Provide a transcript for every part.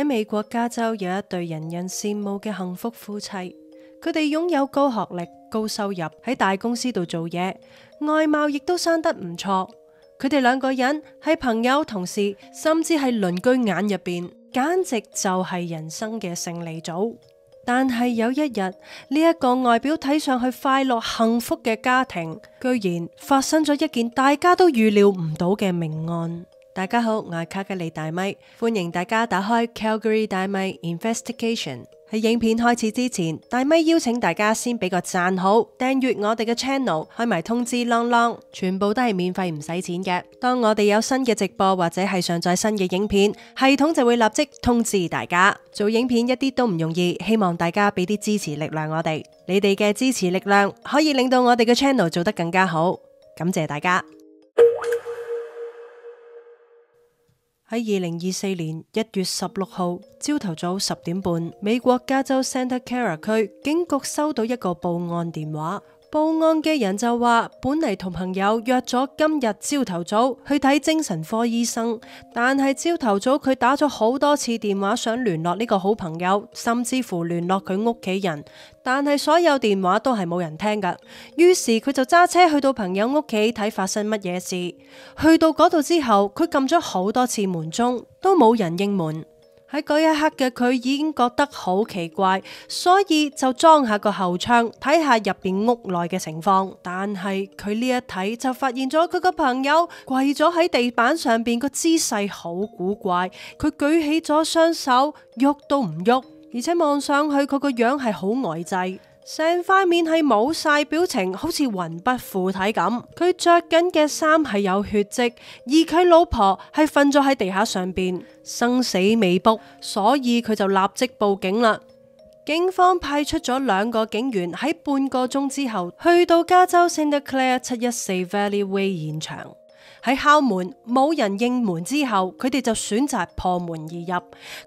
喺美國加州有一對人人羨慕嘅幸福夫妻，佢哋擁有高學歷、高收入，喺大公司度做嘢，外貌亦都生得唔錯。佢哋兩個人係朋友、同事，甚至係鄰居眼入邊，簡直就係人生嘅勝利組。但係有一日，呢一個外表睇上去快樂幸福嘅家庭，居然發生咗一件大家都預料唔到嘅命案。大家好，我係卡吉里大咪，歡迎大家打開 Calgary 大咪 Investigation。喺影片開始之前，大咪邀請大家先俾個讚好，訂閱我哋嘅 channel， 開埋通知啷啷，全部都係免費唔使錢嘅。當我哋有新嘅直播或者係上載新嘅影片，系統就會立即通知大家。做影片一啲都唔容易，希望大家俾啲支持力量我哋，你哋嘅支持力量可以令到我哋嘅 channel 做得更加好，感謝大家。喺2024年1月16號朝頭早10點半，美國加州 Santa Clara 區警局收到一個報案電話。報案嘅人就話，本嚟同朋友約咗今日朝頭早去睇精神科醫生，但係朝頭早佢打咗好多次電話想聯絡呢個好朋友，甚至乎聯絡佢屋企人，但係所有電話都係冇人聽噶。於是佢就揸車去到朋友屋企睇發生乜嘢事。去到嗰度之後，佢撳咗好多次門鐘，都冇人應門。喺嗰一刻嘅佢已經覺得好奇怪，所以就裝下個後窗睇下入邊屋內嘅情況。但係佢呢一睇就發現咗佢個朋友跪咗喺地板上邊，個姿勢好古怪。佢舉起咗雙手，喐都唔喐，而且望上去佢個樣係好呆滯。成塊面係冇晒表情，好似魂不附體咁。佢着緊嘅衫係有血跡，而佢老婆係瞓咗喺地下上邊，生死未卜，所以佢就立即報警啦。警方派出咗2個警員喺半個鐘之後去到加州 Santa Clara 714 Valley Way 現場。喺敲門冇人應門之後，佢哋就選擇破門而入。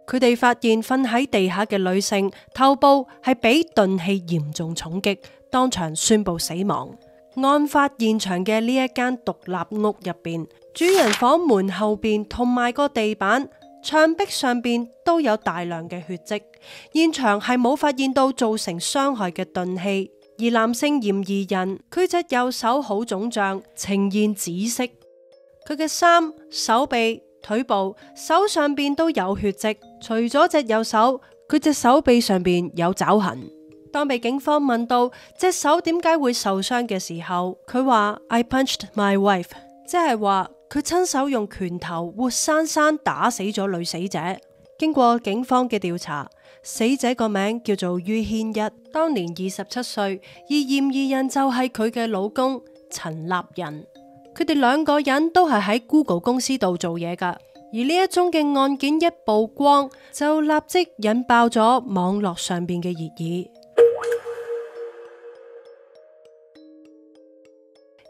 佢哋發現瞓喺地下嘅女性頭部係俾鈍器嚴重重擊，當場宣布死亡。案發現場嘅呢一間獨立屋入邊，主人房門後邊同埋個地板、牆壁上邊都有大量嘅血跡。現場係冇發現到造成傷害嘅鈍器，而男性嫌疑人佢隻右手好腫脹，呈現紫色。佢嘅衫、手臂、腿部、手上邊都有血跡，除咗隻右手，佢隻手臂上邊有爪痕。當被警方問到隻手點解會受傷嘅時候，佢話 I punched my wife， 即係話佢親手用拳頭活生生打死咗女死者。經過警方嘅調查，死者個名叫做于憲一，當年27歲，而嫌疑人就係佢嘅老公陳立仁。佢哋2個人都係喺 Google 公司度做嘢噶，而呢一宗嘅案件一曝光，就立即引爆咗網絡上邊嘅熱議。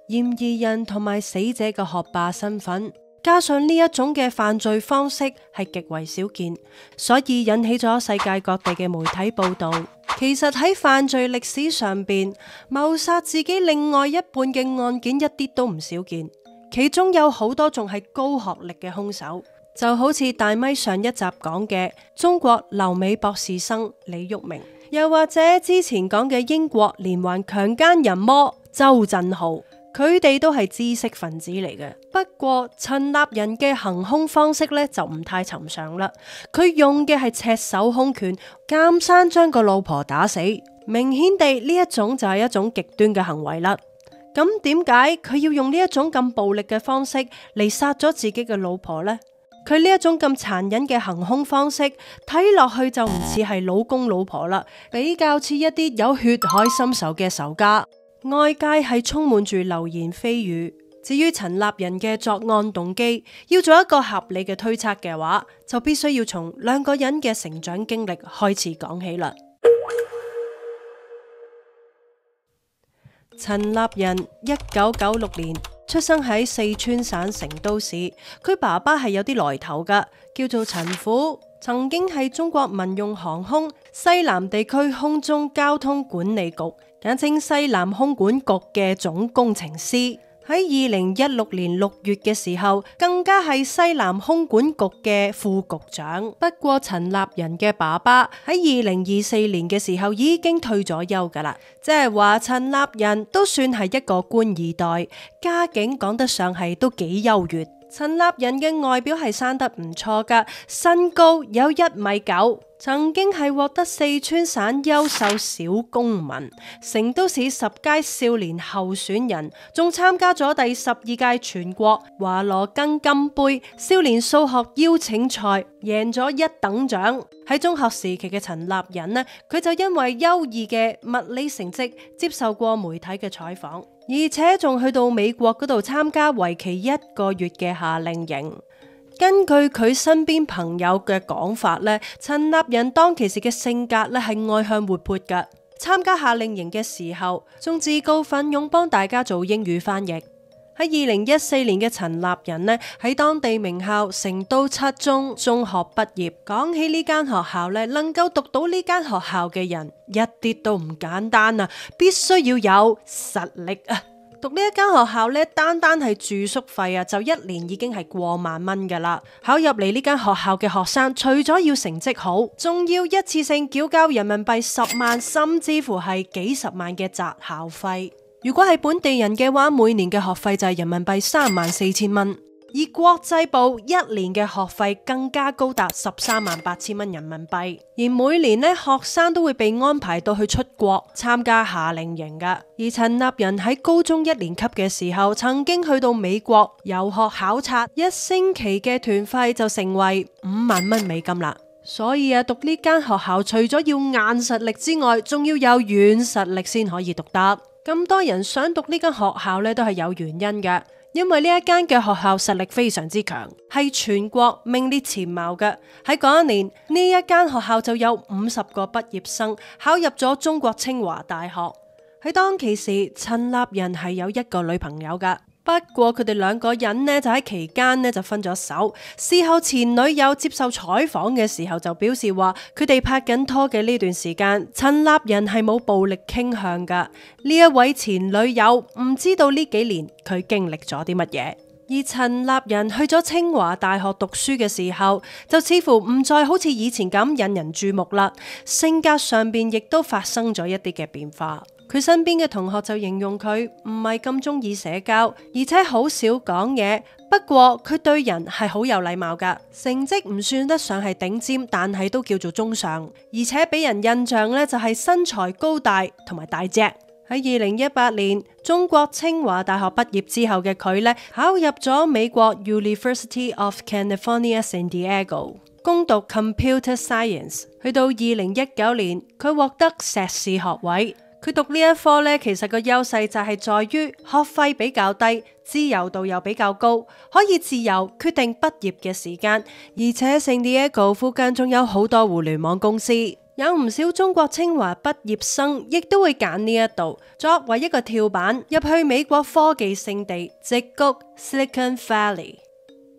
嫌疑人同埋死者嘅學霸身份，加上呢一種嘅犯罪方式係極為少見，所以引起咗世界各地嘅媒體報道。其實喺犯罪歷史上邊，謀殺自己另外一半嘅案件一啲都唔少見，其中有好多仲係高學歷嘅兇手，就好似大咪上一集講嘅中國留美博士生李煜明，又或者之前講嘅英國連環強姦人魔周振浩。佢哋都係知識分子嚟嘅，不過陳立仁嘅行兇方式呢就唔太尋常啦。佢用嘅係赤手空拳，監生將個老婆打死，明顯地呢一種就係一種極端嘅行為啦。咁點解佢要用呢一種咁暴力嘅方式嚟殺咗自己嘅老婆呢？佢呢一種咁殘忍嘅行兇方式，睇落去就唔似係老公老婆啦，比較似一啲有血海深仇嘅仇家。外界係充滿住流言蜚語。至於陳立仁嘅作案動機，要做一個合理嘅推測嘅話，就必須要從2個人嘅成長經歷開始講起啦。陳立仁1996年出生喺四川省成都市，佢爸爸係有啲來頭噶，叫做陳虎，曾經係中國民用航空西南地區空中交通管理局，簡稱西南空管局嘅總工程師。喺2016年6月嘅時候，更加係西南空管局嘅副局長。不過陳立仁嘅爸爸喺2024年嘅時候已經退咗休噶啦，即係話陳立仁都算係一個官二代，家境講得上係都幾優越。陳立仁嘅外表係生得唔錯噶，身高有1.9米，曾經係獲得四川省優秀小公民、成都市10佳少年候選人，仲參加咗第12屆全國華羅庚金杯少年數學邀請賽，贏咗1等獎。喺中學時期嘅陳立仁呢，佢就因為優異嘅物理成績接受過媒體嘅採訪，而且仲去到美國嗰度參加為期1個月嘅夏令營。根據佢身邊朋友嘅講法呢，陳立仁當其時嘅性格呢係外向活潑㗎。參加夏令營嘅時候，仲自告奮勇幫大家做英語翻譯。喺2014年嘅陳立仁呢，喺當地名校成都7中中學畢業。講起呢間學校呢，能夠讀到呢間學校嘅人一啲都唔簡單啊，必須要有實力啊！讀呢一間學校呢，單係住宿費啊，就1年已經係過萬蚊噶啦。考入嚟呢間學校嘅學生，除咗要成績好，仲要一次性繳交人民幣10萬，甚至乎係幾十萬嘅擇校費。如果係本地人嘅話，每年嘅學費就係人民幣34000蚊。而國際部1年嘅學費更加高達138000蚊人民幣，而每年呢，學生都會被安排到去出國參加夏令營噶。而陳立仁喺高中1年級嘅時候，曾經去到美國遊學考察，1星期嘅團費就成為5萬蚊美金啦。所以啊，讀呢間學校除咗要硬實力之外，仲要有軟實力先可以讀得。咁多人想讀呢間學校呢，都係有原因嘅。因為呢一間嘅學校實力非常之強，係全國名列前茅嘅。喺嗰一年，呢一間學校就有50個畢業生考入咗中國清華大學。喺當其時，陳立仁係有1個女朋友噶。不過佢哋2個人呢，就喺期間呢就分咗手。事後前女友接受採訪嘅時候就表示話，佢哋拍緊拖嘅呢段時間，陳立仁係冇暴力傾向噶。呢一位前女友唔知道呢幾年佢經歷咗啲乜嘢。而陳立仁去咗清華大學讀書嘅時候，就似乎唔再好似以前咁引人注目啦。性格上邊亦都發生咗一啲嘅變化。佢身邊嘅同學就形容佢唔係咁中意社交，而且好少講嘢。不過佢對人係好有禮貌噶，成績唔算得上係頂尖，但係都叫做中上，而且俾人印象呢就係身材高大同埋大隻。喺2018年中國清華大學畢業之後嘅佢呢，考入咗美國 University of California San Diego，攻讀 Computer Science。去到2019年，佢獲得碩士學位。佢讀呢一科呢，其實個優勢就係在於學費比較低，自由度又比較高，可以自由決定畢業嘅時間。而且San Diego附近仲有好多互聯網公司，有唔少中國清華畢業生亦都會揀呢一度作為一個跳板入去美國科技勝地矽谷 Silicon Valley。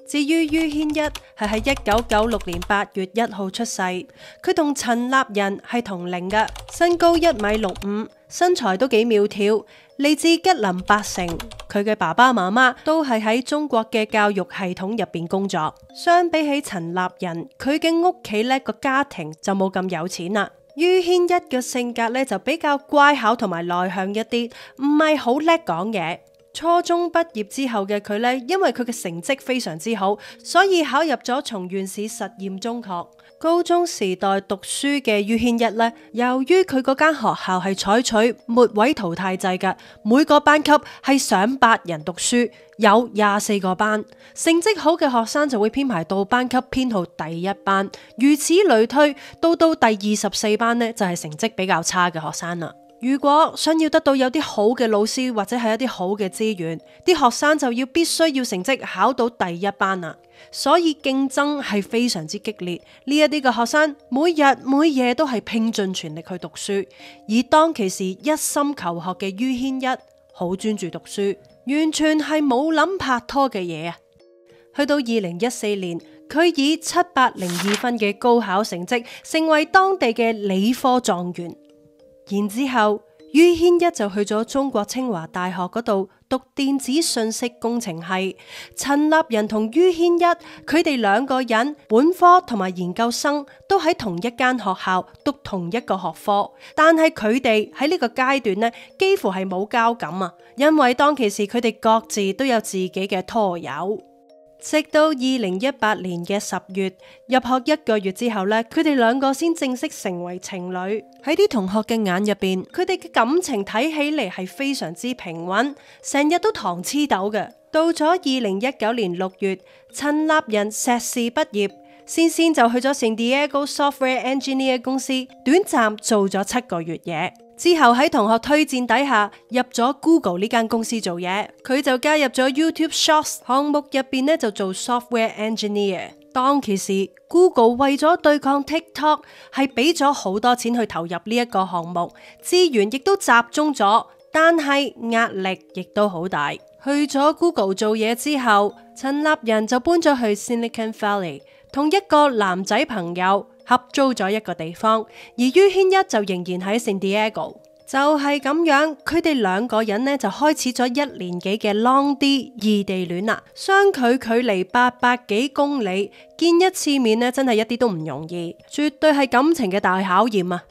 至於于軒一係喺1996年8月1號出世，佢同陳立仁係同齡嘅，身高1.65米，身材都幾苗條，嚟自吉林百城。佢嘅爸爸媽媽都係喺中國嘅教育系統入邊工作。相比起陳立仁，佢嘅屋企呢個家庭就冇咁有錢啦。于軒一嘅性格呢就比較乖巧同埋內向一啲，唔係好叻講嘢。初中畢業之後嘅佢呢，因為佢嘅成績非常之好，所以考入咗松縣市實驗中學。高中時代讀書嘅于軒一呢，由於佢嗰間學校係採取末位淘汰制嘅，每個班級係上8人讀書，有24個班，成績好嘅學生就會編排到班級編號第1班，如此類推，到第24班呢，就係成績比較差嘅學生啦。如果想要得到有啲好嘅老師或者係一啲好嘅資源，啲學生就必須要成績考到第1班啦。所以競爭係非常之激烈。呢一啲嘅學生每日每夜都係拼盡全力去讀書，而當其時一心求學嘅于軒一好專注讀書，完全係冇諗拍拖嘅嘢啊！去到2014年，佢以702分嘅高考成績成為當地嘅理科狀元。然之後，于軒一就去咗中國清華大學嗰度讀電子信息工程系。陳立仁同于軒一，佢哋兩個人本科同埋研究生都喺同一間學校讀同一個學科，但係佢哋喺呢個階段呢，幾乎係冇交感啊，因為當其時佢哋各自都有自己嘅拖友。直到2018年嘅10月，入學1個月之後呢，佢哋兩個先正式成為情侶。喺啲同學嘅眼入邊，佢哋嘅感情睇起嚟係非常之平穩，成日都糖黐豆嘅。到咗2019年6月，陳立仁碩士畢業，先就去咗 San Diego Software Engineer 公司，短暫做咗7個月嘢。之後喺同學推薦底下入咗 Google 呢間公司做嘢，佢就加入咗 YouTube Shorts 項目入邊呢，就做 Software Engineer。當其時 Google 為咗對抗 TikTok 係俾咗好多錢去投入呢一個項目，資源亦都集中咗，但係壓力亦都好大。去咗 Google 做嘢之後，陳立仁就搬咗去 Silicon Valley， 同一個男仔朋友合租咗一個地方，而于軒一就仍然喺 San Diego。就係咁樣，佢哋兩個人呢就開始咗1年幾嘅 long D 異地戀啦，相距離800幾公里，見一次面呢真係一啲都唔容易，絕對係感情嘅大考驗啊！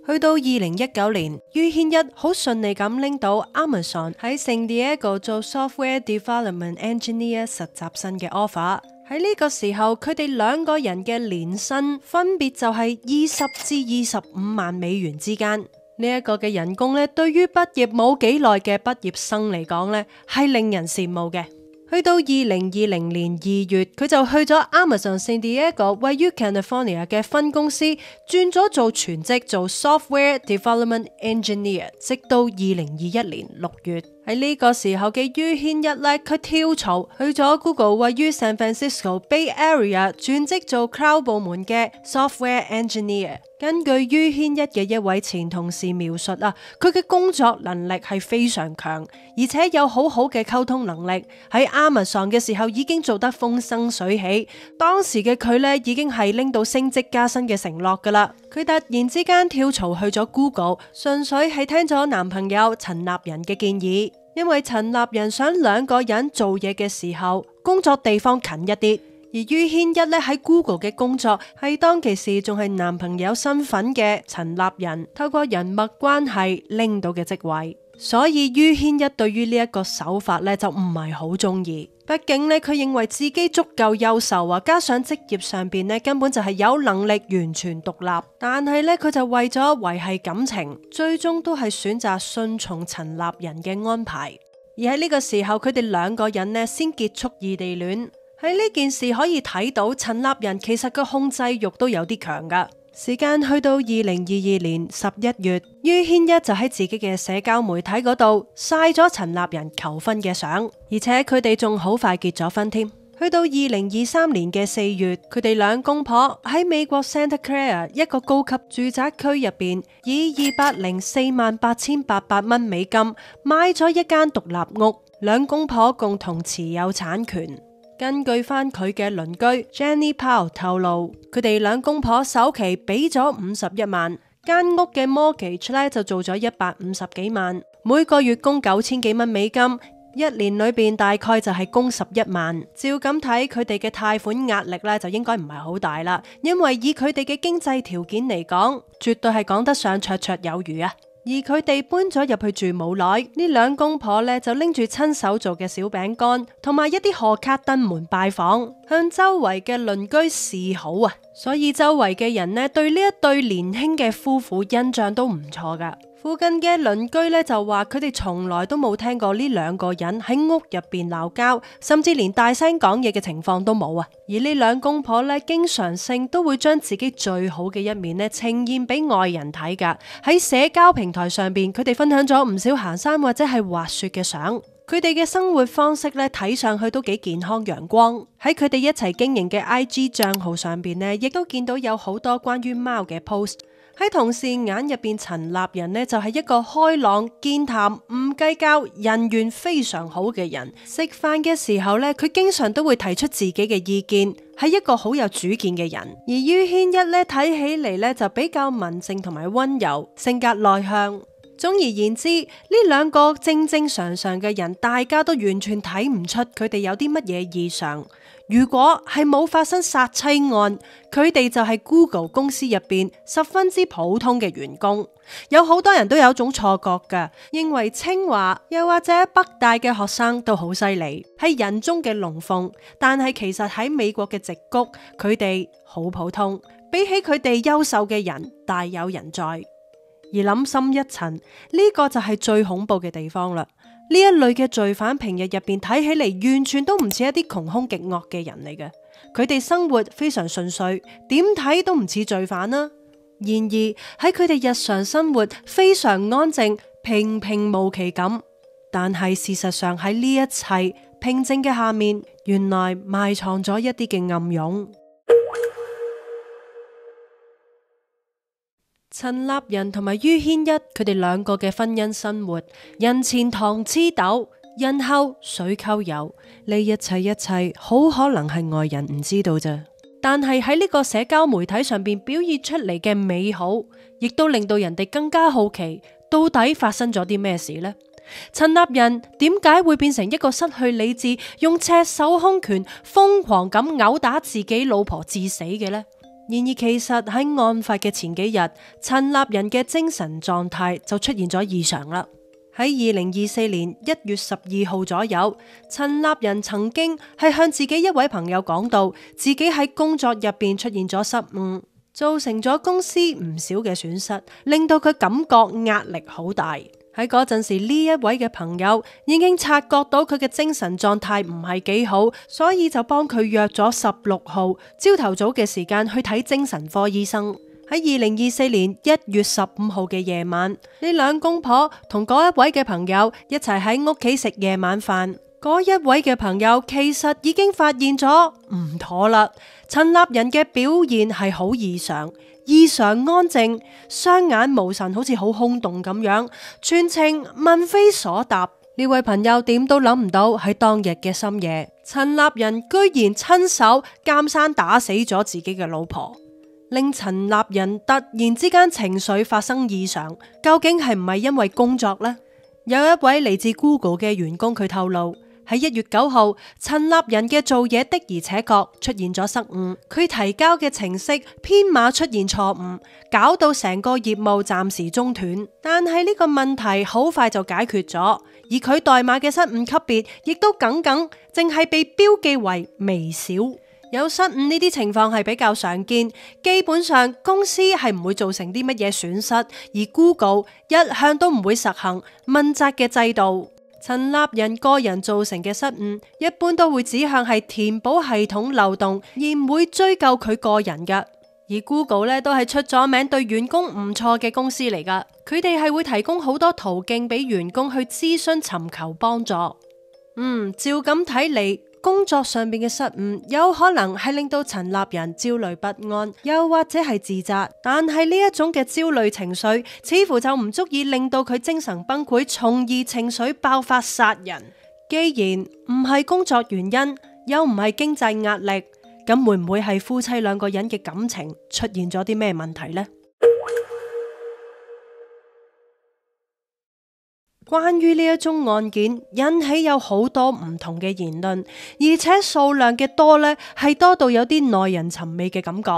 去到2019年，于軒一好順利咁拎到 Amazon 喺 San Diego 做 Software Development Engineer 實習生嘅 offer。喺呢個時候，佢哋兩個人嘅年薪分別就係20至25萬美元之間。呢一個嘅人工咧，對於畢業冇幾耐嘅畢業生嚟講咧，係令人羨慕嘅。去到2020年2月，佢就去咗 Amazon San Diego 位於 California 嘅分公司，轉咗做全職做 Software Development Engineer， 直到2021年6月。喺呢個時候嘅于軒一咧，佢跳槽去咗 Google 位於 San Francisco Bay Area 轉職做 Cloud 部門嘅 Software Engineer。根據于軒一嘅一位前同事描述啊，佢嘅工作能力係非常強，而且有好好嘅溝通能力。喺 Amazon 嘅時候已經做得風生水起，當時嘅佢咧已經係拎到升職加薪嘅承諾噶啦。佢突然之間跳槽去咗 Google， 純粹係聽咗男朋友陳立仁嘅建議，因為陳立仁想兩個人做嘢嘅時候工作地方近一啲。而于軒一咧喺 Google 嘅工作係當其時仲係男朋友身份嘅陳立仁透過人脈關係拎到嘅職位，所以于軒一對於呢一個手法咧就唔係好中意。畢竟咧佢認為自己足夠優秀啊，加上職業上邊咧根本就係有能力完全獨立，但係咧佢就為咗維繫感情，最終都係選擇順從陳立仁嘅安排。而喺呢個時候，佢哋兩個人咧先結束異地戀。喺呢件事可以睇到，陳立仁其實個控制欲都有啲強噶。時間去到2022年11月，于軒一就喺自己嘅社交媒體嗰度晒咗陳立仁求婚嘅相，而且佢哋仲好快結咗婚添。去到2023年嘅4月，佢哋兩公婆喺美國 Santa Clara 一個高級住宅區入邊，以2048800美金買咗一間獨立屋，兩公婆共同持有產權。根據翻佢嘅鄰居 Jenny Powell 透露，佢哋兩公婆首期俾咗51萬，間屋嘅 mortgage 咧就做咗150幾萬，每個月供9000幾蚊美金，一年裏邊大概就係供11萬。照咁睇，佢哋嘅貸款壓力咧就應該唔係好大啦，因為以佢哋嘅經濟條件嚟講，絕對係講得上綽綽有餘啊。而佢哋搬咗入去住冇耐，呢兩公婆咧就拎住親手做嘅小餅乾，同埋一啲賀卡登門拜訪，向周圍嘅鄰居示好啊！所以周圍嘅人呢，對呢一對年輕嘅夫婦印象都唔錯噶。附近嘅鄰居咧就話佢哋從來都冇聽過呢兩個人喺屋入邊鬧交，甚至連大聲講嘢嘅情況都冇啊！而呢兩公婆咧經常性都會將自己最好嘅一面咧呈現俾外人睇噶。喺社交平台上邊，佢哋分享咗唔少行山或者係滑雪嘅相。佢哋嘅生活方式咧睇上去都幾健康陽光。喺佢哋一齊經營嘅 IG 賬號上邊咧，亦都見到有好多關於貓嘅 post。喺同事眼入邊，陳立仁呢就係一個開朗、健談、唔計較、人緣非常好嘅人。食飯嘅時候呢，佢經常都會提出自己嘅意見，係一個好有主見嘅人。而于軒一呢睇起嚟呢就比較文靜同埋溫柔，性格內向。總而言之，呢兩個正正常常嘅人，大家都完全睇唔出佢哋有啲乜嘢異常。如果係冇發生殺妻案，佢哋就係 Google 公司入邊十分之普通嘅員工。有好多人都有種錯覺㗎，認為清華又或者北大嘅學生都好犀利，係人中嘅龍鳳。但係其實喺美國嘅矽谷，佢哋好普通，比起佢哋優秀嘅人大有人在。而諗深一層，呢個就係最恐怖嘅地方啦。呢一類嘅罪犯平日入邊睇起嚟完全都唔似一啲窮兇極惡嘅人嚟嘅，佢哋生活非常順遂，點睇都唔似罪犯啦。然而喺佢哋日常生活非常安靜、平平無奇咁，但係事實上喺呢一切平靜嘅下面，原來埋藏咗一啲嘅暗湧。陳立仁同埋于軒一，佢哋兩個嘅婚姻生活，人前糖黐豆，人後水溝油，呢一切好可能係外人唔知道啫。但係喺呢個社交媒體上邊表現出嚟嘅美好，亦都令到人哋更加好奇，到底發生咗啲咩事呢？陳立仁點解會變成一個失去理智、用赤手空拳瘋狂咁毆打自己老婆致死嘅呢？然而其實喺案發嘅前幾日，陳立仁嘅精神狀態就出現咗異常啦。喺2024年1月12號左右，陳立仁曾經係向自己一位朋友講到，自己喺工作入邊出現咗失誤，造成咗公司唔少嘅損失，令到佢感覺壓力好大。喺嗰陣時，呢一位嘅朋友已經察覺到佢嘅精神狀態唔係幾好，所以就幫佢約咗16號朝頭早嘅時間去睇精神科醫生。喺2024年1月15號嘅夜晚，呢兩公婆同嗰一位嘅朋友一齊喺屋企食夜晚飯。嗰一位嘅朋友其實已經發現咗唔妥啦，陳立仁嘅表現係好異常安靜，雙眼無神，好似好空洞咁樣，全程問非所答。呢位朋友點都諗唔到喺當日嘅深夜，陳立仁居然親手監生打死咗自己嘅老婆，令陳立仁突然之間情緒發生異常。究竟係唔係因為工作呢？有一位嚟自 Google 嘅員工佢透露，喺1月9號，陳立仁嘅做嘢的而且確出現咗失誤，佢提交嘅程式編碼出現錯誤，搞到成個業務暫時中斷。但係呢個問題好快就解決咗，而佢代碼嘅失誤級別亦都僅僅淨係被標記為微小。有失誤呢啲情況係比較常見，基本上公司係唔會造成啲乜嘢損失，而 Google 一向都唔會實行問責嘅制度。陳立仁個人造成嘅失誤，一般都會指向係填補系統漏洞，而唔會追究佢個人㗎。而 Google 咧都係出咗名對員工唔錯嘅公司嚟㗎，佢哋係會提供好多途徑俾員工去諮詢尋求幫助。照咁睇嚟，工作上邊嘅失誤有可能係令到陳立仁焦慮不安，又或者係自責。但係呢一種嘅焦慮情緒，似乎就唔足以令到佢精神崩潰，從而情緒爆發殺人。既然唔係工作原因，又唔係經濟壓力，咁會唔會係夫妻兩個人嘅感情出現咗啲咩問題呢？關於呢一宗案件，引起有好多唔同嘅言論，而且數量嘅多呢，係多到有啲耐人尋味嘅感覺。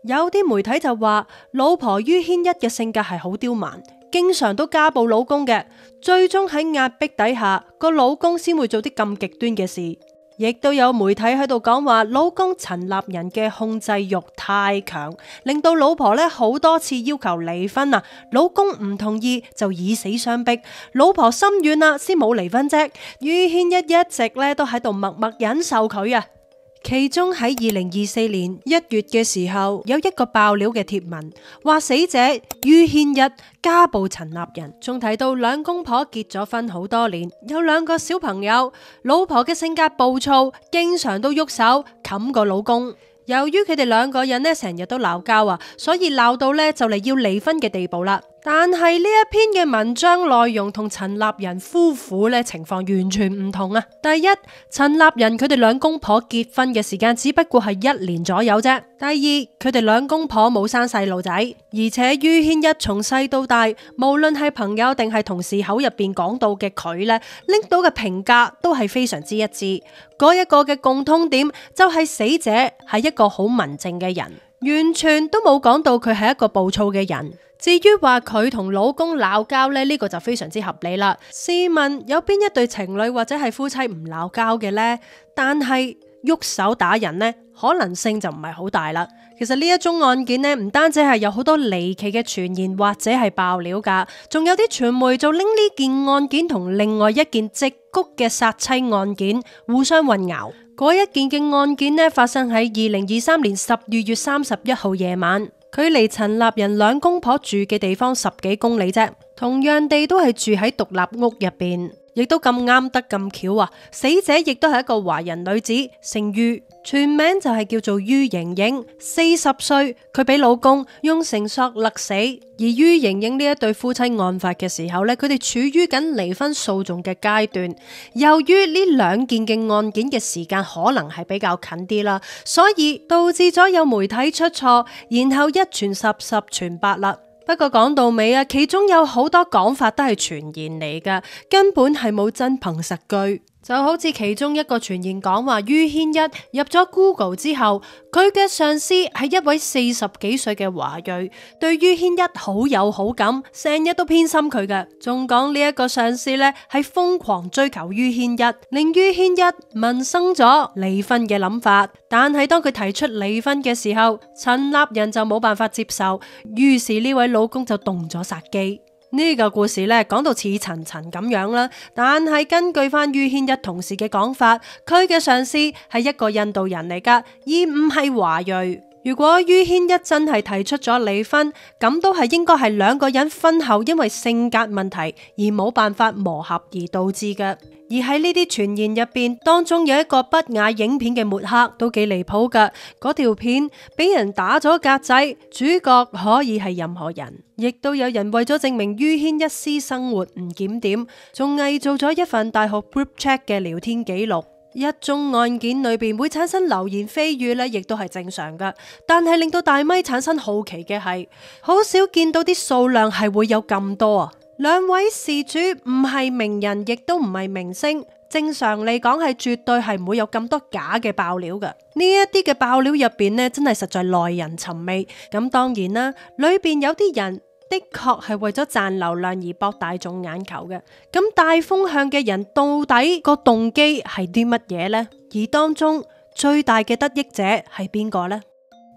有啲媒體就話，老婆于軒一嘅性格係好刁蠻，經常都家暴老公嘅，最終喺壓迫底下，個老公先會做啲咁極端嘅事。亦都有媒體喺度講話，老公陳立仁嘅控制欲太強，令到老婆咧好多次要求離婚啊，老公唔同意就以死相逼，老婆心軟啦先冇離婚啫。于軒一直咧都喺度默默忍受佢啊。其中喺2024年1月嘅時候，有一個爆料嘅貼文，話死者于軒一家暴陳立仁，仲提到兩公婆結咗婚好多年，有2個小朋友，老婆嘅性格暴躁，經常都喐手冚個老公。由於佢哋2個人呢成日都鬧交啊，所以鬧到呢就嚟要離婚嘅地步啦。但係呢一篇嘅文章內容同陳立仁夫婦咧情況完全唔同啊！第一，陳立仁佢哋兩公婆結婚嘅時間只不過係1年左右啫。第二，佢哋兩公婆冇生細路仔，而且于軒一從細到大，無論係朋友定係同事口入邊講到嘅佢咧，拎到嘅評價都係非常之一致。嗰一個嘅共通點就係死者係一個好文靜嘅人，完全都冇講到佢係一個暴躁嘅人。至於話佢同老公鬧交咧，呢個就非常之合理啦。試問有邊一對情侶或者係夫妻唔鬧交嘅呢？但係喐手打人呢，可能性就唔係好大啦。其實呢一宗案件呢，唔單止係有好多離奇嘅傳言或者係爆料噶，仲有啲傳媒就拎呢件案件同另外一件矽谷嘅殺妻案件互相混淆。嗰一件嘅案件呢，發生喺2023年12月31號夜晚。距離陳立仁兩公婆住嘅地方10幾公里啫，同樣地都係住喺獨立屋入邊，亦都咁啱得咁巧啊！死者亦都係一個華人女子，姓于，全名就係叫做于瑩瑩，40歲，佢俾老公用繩索勒死。而于瑩瑩呢一對夫妻案發嘅時候呢，佢哋處於緊離婚訴訟嘅階段。由於呢兩件嘅案件嘅時間可能係比較近啲啦，所以導致咗有媒體出錯，然後一傳十，十傳百啦。不過講到尾啊，其中有好多講法都係傳言嚟㗎，根本係冇真憑實據。就好似其中一個傳言講話，于軒一入咗 Google 之後，佢嘅上司係一位40幾歲嘅華裔，對于軒一好有好感，成日都偏心佢嘅。仲講呢一個上司呢係瘋狂追求于軒一，令于軒一萌生咗離婚嘅諗法。但係當佢提出離婚嘅時候，陳立仁就冇辦法接受，於是呢位老公就動咗殺機。呢個故事咧講到似層層咁樣啦，但係根據翻于軒一同事嘅講法，佢嘅上司係一個印度人嚟噶，而唔係華裔。如果于軒一真係提出咗離婚，咁都係應該係兩個人婚後因為性格問題而冇辦法磨合而導致嘅。而喺呢啲傳言入邊，當中有一個不雅影片嘅抹黑都幾離譜噶。嗰條片俾人打咗格仔，主角可以係任何人，亦都有人為咗證明于軒一私生活唔檢點，仲偽造咗一份大學 group chat 嘅聊天記錄。一宗案件裏邊會產生流言蜚語呢，亦都係正常噶。但係令到大咪產生好奇嘅係，好少見到啲數量係會有咁多啊！兩位事主唔係名人，亦都唔係明星，正常嚟講係絕對係唔會有咁多假嘅爆料噶。呢一啲嘅爆料入邊呢，真係實在耐人尋味。咁當然啦，裏邊有啲人的確係為咗賺流量而博大眾眼球嘅。咁帶風向嘅人到底個動機係啲乜嘢呢？而當中最大嘅得益者係邊個呢？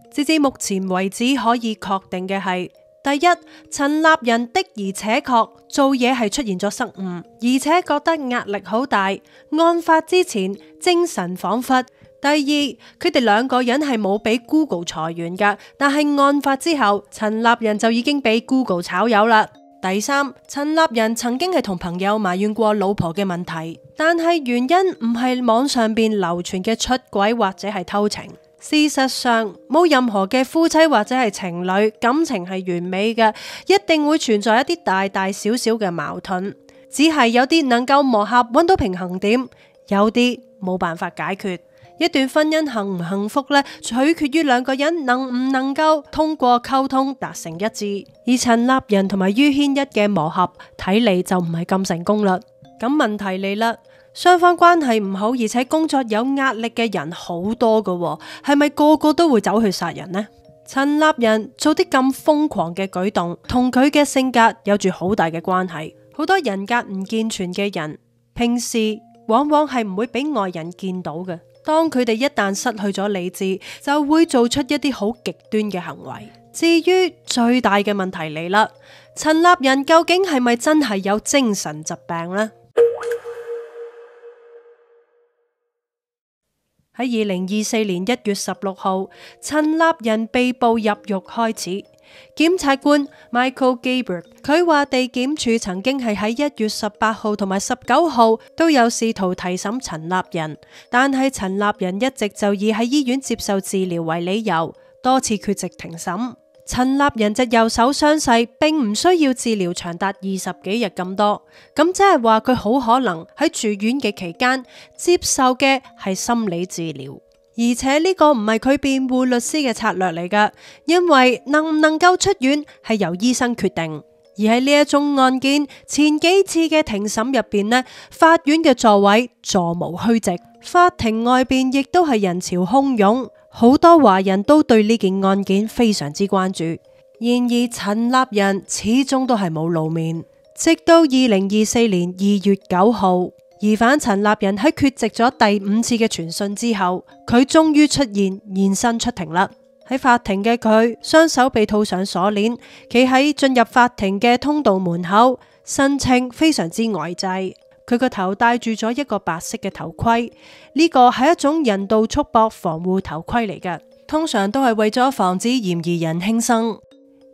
直至目前為止可以確定嘅係，第一，陳立仁的而且確做嘢係出現咗失誤，而且覺得壓力好大，案發之前精神恍惚。第二，佢哋兩個人係冇俾 Google 裁員噶，但係案發之後，陳立仁就已經俾 Google 炒魷啦。第三，陳立仁曾經係同朋友埋怨過老婆嘅問題，但係原因唔係網上邊流傳嘅出軌或者係偷情。事實上，冇任何嘅夫妻或者係情侶感情係完美嘅，一定會存在一啲大大小小嘅矛盾，只係有啲能夠磨合揾到平衡點，有啲冇辦法解決。一段婚姻幸唔幸福呢，取決於兩個人能唔能夠通過溝通達成一致。而陳立仁同埋于軒一嘅磨合睇嚟就唔係咁成功啦。咁問題嚟啦，雙方關係唔好，而且工作有壓力嘅人好多噶，係咪個個都會走去殺人呢？陳立仁做啲咁瘋狂嘅舉動，同佢嘅性格有住好大嘅關係。好多人格唔健全嘅人，平時往往係唔會俾外人見到嘅。當佢哋一旦失去咗理智，就會做出一啲好極端嘅行為。至於最大嘅問題嚟啦，陳立仁究竟係咪真係有精神疾病呢？喺2024年1月16號，陳立仁被捕入獄開始。檢察官 Michael Gabriel 佢話地檢署曾經係喺1月18號同埋19號都有試圖提審陳立仁，但係陳立仁一直就以喺醫院接受治療為理由，多次缺席庭審。陳立仁隻右手傷勢並唔需要治療長達20幾日咁多，咁即係話佢好可能喺住院嘅期間接受嘅係心理治療。而且呢個唔係佢辯護律師嘅策略嚟㗎，因為能唔能夠出院係由醫生決定。而喺呢一宗案件前幾次嘅庭審入邊呢，法院嘅座位座無虛席，法庭外邊亦都係人潮洶湧，好多華人都對呢件案件非常之關注。然而陳立仁始終都係冇露面，直到2024年2月9號。疑犯陳立仁喺缺席咗第5次嘅傳訊之後，佢終於出現身出庭啦。喺法庭嘅佢，雙手被套上鎖鏈，企喺進入法庭嘅通道門口，神情非常之呆滯。佢個頭戴住咗一個白色嘅頭盔，呢個係一種人道束縛防護頭盔嚟嘅，通常都係為咗防止嫌疑人輕生。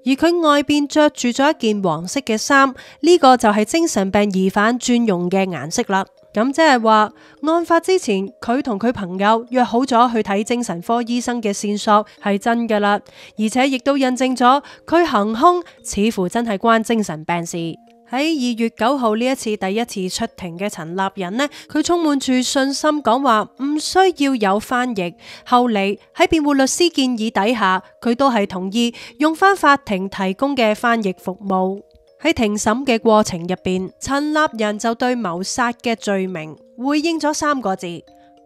而佢外邊着住咗一件黃色嘅衫，呢個就係精神病疑犯專用嘅顏色啦。咁即係話，案發之前佢同佢朋友約好咗去睇精神科醫生嘅線索係真噶啦，而且亦都印證咗佢行兇似乎真係關精神病事。喺2月9號呢一次第一次出庭嘅陳立仁呢，佢充滿住信心講話唔需要有翻譯。後嚟喺辯護律師建議底下，佢都係同意用翻法庭提供嘅翻譯服務。喺庭審嘅過程入邊，陳立仁就對謀殺嘅罪名回應咗3個字：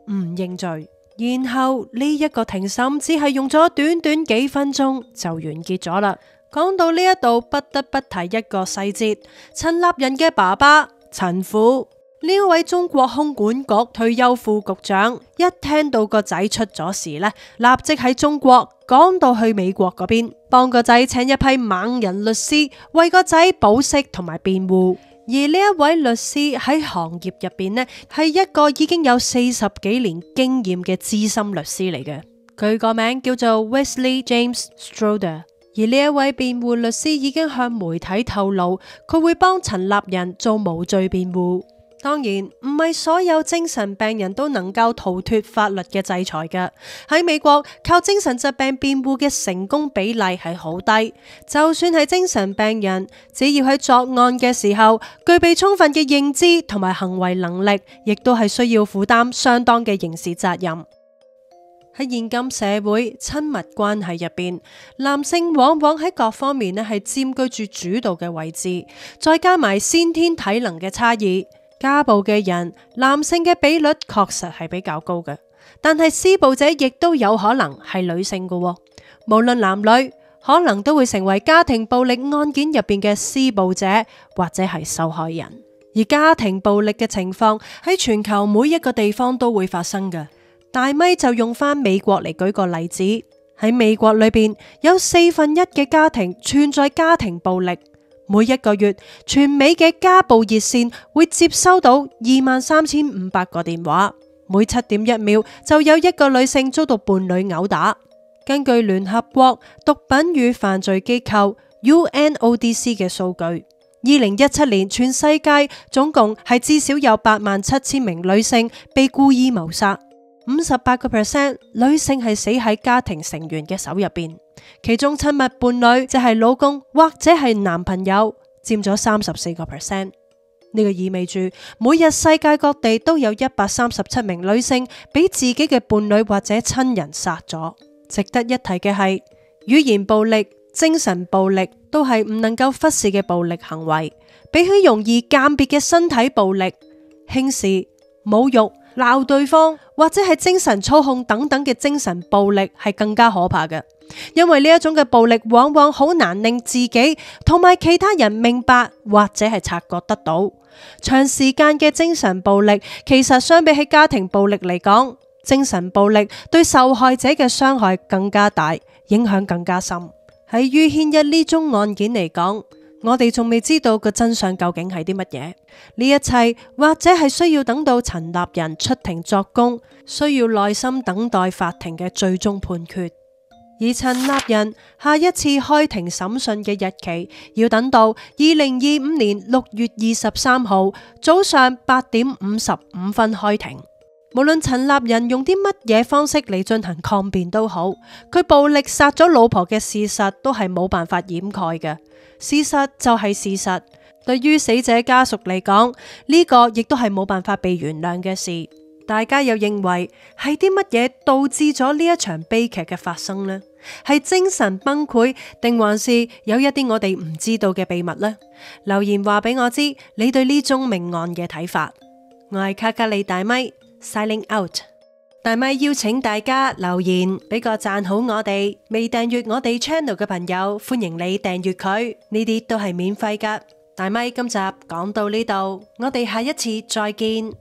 唔認罪。然後呢一個庭審只係用咗短短幾分鐘就完結咗啦。講到呢一度，不得不提一個細節：陳立仁嘅爸爸陳虎，呢位中國空管局退休副局長，一聽到個仔出咗事呢，立即喺中國趕到去美國嗰邊，幫個仔請一批猛人律師為個仔保釋同埋辯護。而呢一位律師喺行業入邊呢，係一個已經有40幾年經驗嘅資深律師嚟嘅，佢個名叫做 Wesley James Schroeder。而呢一位辯護律師已經向媒體透露，佢會幫陳立仁做無罪辯護。當然唔係所有精神病人都能夠逃脫法律嘅制裁嘅。喺美國，靠精神疾病辯護嘅成功比例係好低。就算係精神病人，只要喺作案嘅時候具備充分嘅認知同埋行為能力，亦都係需要負擔相當嘅刑事責任。喺現今社會親密關係入邊，男性往往喺各方面咧係佔據住主導嘅位置，再加埋先天體能嘅差異，家暴嘅人男性嘅比率確實係比較高嘅，但係施暴者亦都有可能係女性嘅。無論男女，可能都會成為家庭暴力案件入邊嘅施暴者或者係受害人。而家庭暴力嘅情況喺全球每一個地方都會發生嘅。大咪就用翻美國嚟舉個例子，喺美國裏邊有1/4嘅家庭存在家庭暴力，每一個月全美嘅家暴熱線會接收到23,500個電話，每7.1秒就有一個女性遭到伴侶毆打。根據聯合國毒品與犯罪機構 UNODC 嘅數據，2017年全世界總共係至少有87,000名女性被故意謀殺。58% 女性係死喺家庭成員嘅手入邊，其中親密伴侶就係老公或者係男朋友，佔咗34%。呢個意味住每日世界各地都有137名女性俾自己嘅伴侶或者親人殺咗。值得一提嘅係，語言暴力、精神暴力都係唔能夠忽視嘅暴力行為，比起容易鑑別嘅身體暴力、輕視、侮辱、鬧對方或者係精神操控等等嘅精神暴力係更加可怕嘅，因為呢一種嘅暴力往往好難令自己同埋其他人明白或者係察覺得到。長時間嘅精神暴力其實相比起家庭暴力嚟講，精神暴力對受害者嘅傷害更加大，影響更加深。喺于憲一呢宗案件嚟講，我哋仲未知道個真相究竟係啲乜嘢，呢一切或者係需要等到陳立仁出庭作供，需要耐心等待法庭嘅最終判決。而陳立仁下一次開庭審訊嘅日期要等到2025年6月23號早上8點55分開庭。無論陳立人用啲乜嘢方式嚟進行抗辯都好，佢暴力殺咗老婆嘅事實都係冇辦法掩蓋嘅。事實就係事實，對於死者家屬嚟講，呢個亦都係冇辦法被原諒嘅事。大家又認為係啲乜嘢導致咗呢一場悲劇嘅發生呢？係精神崩潰，定還是有一啲我哋唔知道嘅秘密呢？留言話俾我知你對呢宗命案嘅睇法。我係卡卡里大咪 Signing Out。大咪邀請大家留言俾個讚好我哋，未訂閱我哋 channel 嘅朋友，歡迎你訂閱佢，呢啲都係免費噶。大咪今集講到呢度，我哋下一次再見。